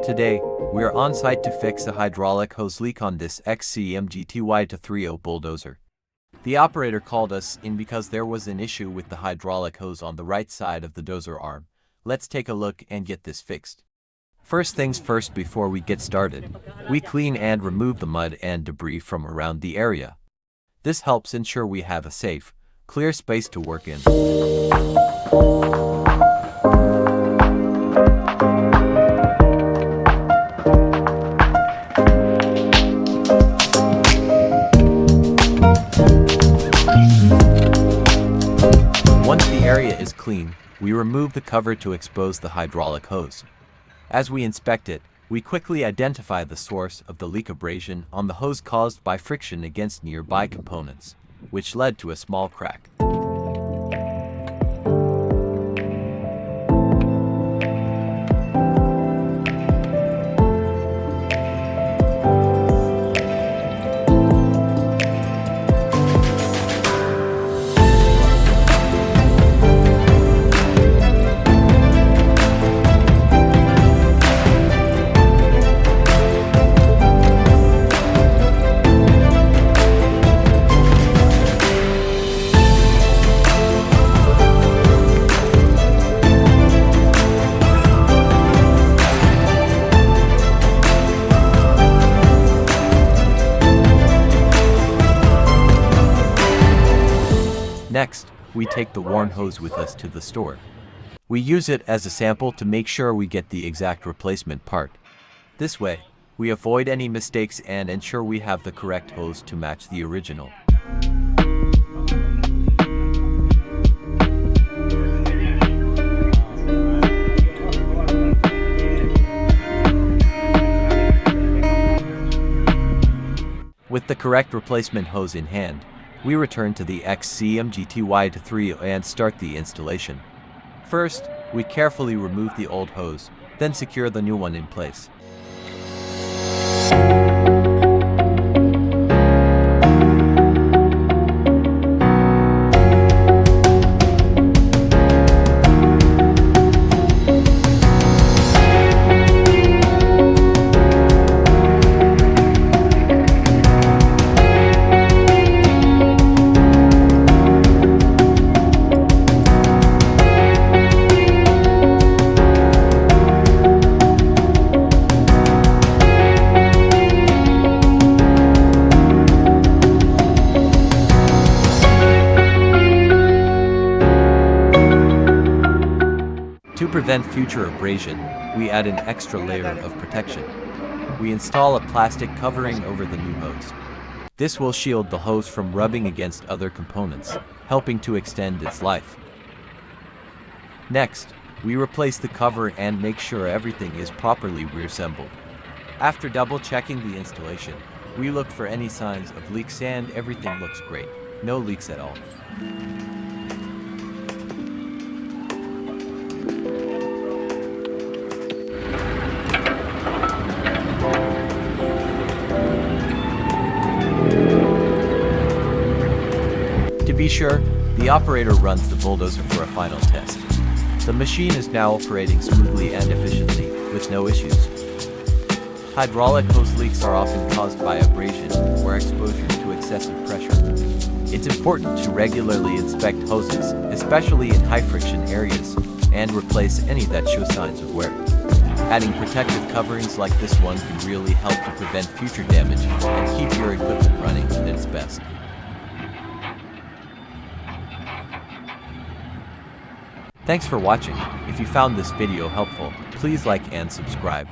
Today, we are on site to fix a hydraulic hose leak on this XCMG TY230 Bulldozer. The operator called us in because there was an issue with the hydraulic hose on the right side of the dozer arm. Let's take a look and get this fixed. First things first, before we get started, we clean and remove the mud and debris from around the area. This helps ensure we have a safe, clear space to work in. Once the area is clean, we remove the cover to expose the hydraulic hose. As we inspect it, we quickly identify the source of the leak: abrasion on the hose caused by friction against nearby components, which led to a small crack. Next, we take the worn hose with us to the store. We use it as a sample to make sure we get the exact replacement part. This way, we avoid any mistakes and ensure we have the correct hose to match the original. With the correct replacement hose in hand, we return to the XCMG TY230 and start the installation. First, we carefully remove the old hose, then secure the new one in place. To prevent future abrasion, we add an extra layer of protection. We install a plastic covering over the new hose. This will shield the hose from rubbing against other components, helping to extend its life. Next, we replace the cover and make sure everything is properly reassembled. After double-checking the installation, we look for any signs of leaks and everything looks great. No leaks at all. To be sure, the operator runs the bulldozer for a final test. The machine is now operating smoothly and efficiently, with no issues. Hydraulic hose leaks are often caused by abrasion or exposure to excessive pressure. It's important to regularly inspect hoses, especially in high-friction areas, and replace any that show signs of wear. Adding protective coverings like this one can really help to prevent future damage and keep your equipment running at its best. Thanks for watching. If you found this video helpful, please like and subscribe.